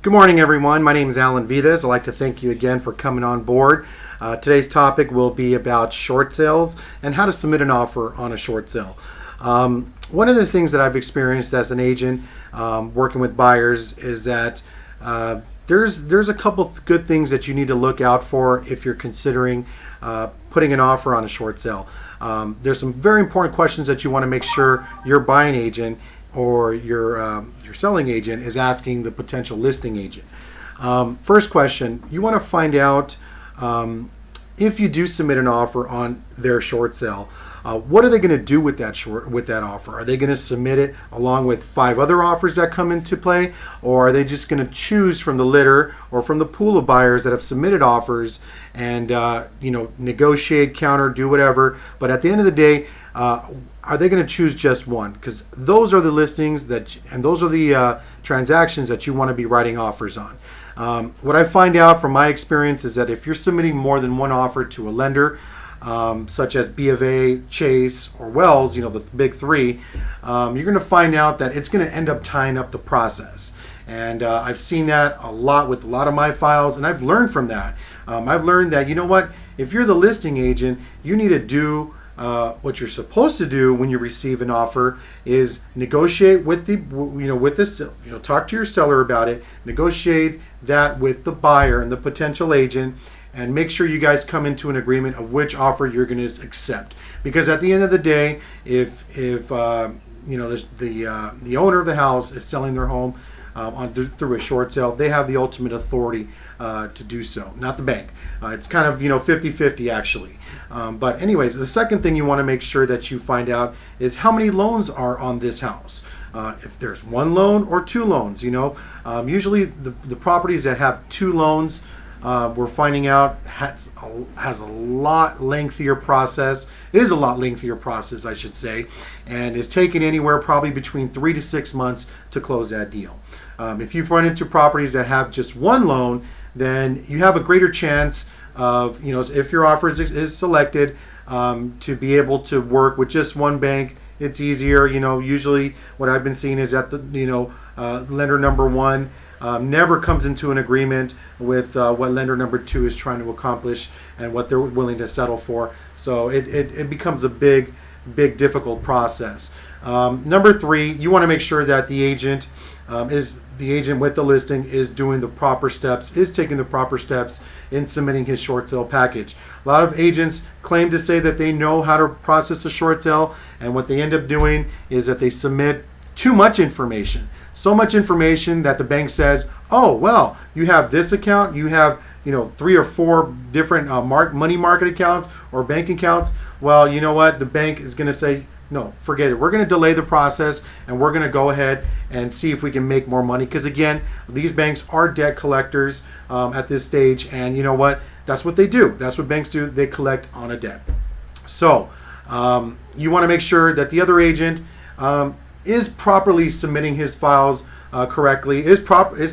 Good morning, everyone. My name is Alan Vidas. I'd like to thank you again for coming on board. Today's topic will be about short sales and how to submit an offer on a short sale. One of the things that I've experienced as an agent working with buyers is that there's a couple good things that you need to look out for if you're considering putting an offer on a short sale. There's some very important questions that you want to make sure your buying agent or your selling agent is asking the potential listing agent. First question, you want to find out if you do submit an offer on their short sale, what are they going to do with that offer? Are they going to submit it along with 5 other offers that come into play, or are they just going to choose from the litter or from the pool of buyers that have submitted offers and negotiate, counter, do whatever? But at the end of the day, are they going to choose just one? Because those are the listings and those are the transactions that you want to be writing offers on. What I find out from my experience is that if you're submitting more than one offer to a lender, such as B of A, Chase, or Wells, the big 3, you're going to find out that it's going to end up tying up the process. And I've seen that a lot with a lot of my files, and I've learned from that. I've learned that, if you're the listing agent, you need to do what you're supposed to do when you receive an offer is negotiate with talk to your seller about it, negotiate that with the buyer and the potential agent, and make sure you guys come into an agreement of which offer you're going to accept. Because at the end of the day, if the owner of the house is selling their home through a short sale, they have the ultimate authority to do so, not the bank. It's kind of 50-50 actually. But anyways, the second thing you want to make sure that you find out is how many loans are on this house. If there's 1 loan or 2 loans, usually the properties that have 2 loans, we're finding out has a lot lengthier process, is a lot lengthier process, I should say, and is taking anywhere probably between 3 to 6 months to close that deal. If you've run into properties that have just 1 loan, then you have a greater chance of, if your offer is selected, to be able to work with just one bank. It's easier. Usually what I've been seeing is that lender number 1 never comes into an agreement with what lender number 2 is trying to accomplish and what they're willing to settle for. So it becomes a big, difficult process. Number 3, you want to make sure that the agent with the listing is doing the proper steps, is taking the proper steps in submitting his short sale package. A lot of agents claim to say that they know how to process a short sale, and what they end up doing is that they submit too much information. So much information that the bank says, oh, well, you have this account, you have 3 or 4 different money market accounts or bank accounts. Well, you know what? The bank is going to say, no, forget it. We're going to delay the process and we're going to go ahead and see if we can make more money. Because again, these banks are debt collectors at this stage. And you know what? That's what they do. That's what banks do. They collect on a debt. So you want to make sure that the other agent is properly submitting his files correctly, is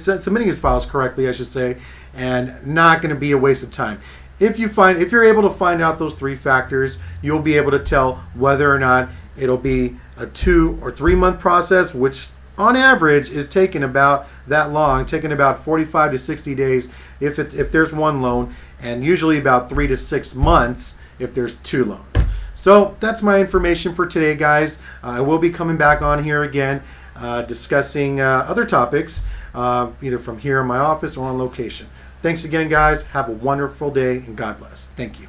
submitting his files correctly, I should say, and not going to be a waste of time. If you're able to find out those 3 factors, you'll be able to tell whether or not it'll be a 2 or 3 month process, which on average is taking about that long, taking about 45 to 60 days if there's 1 loan, and usually about 3 to 6 months if there's 2 loans. So that's my information for today, guys. I will be coming back on here again, discussing other topics, either from here in my office or on location. Thanks again, guys. Have a wonderful day, and God bless. Thank you.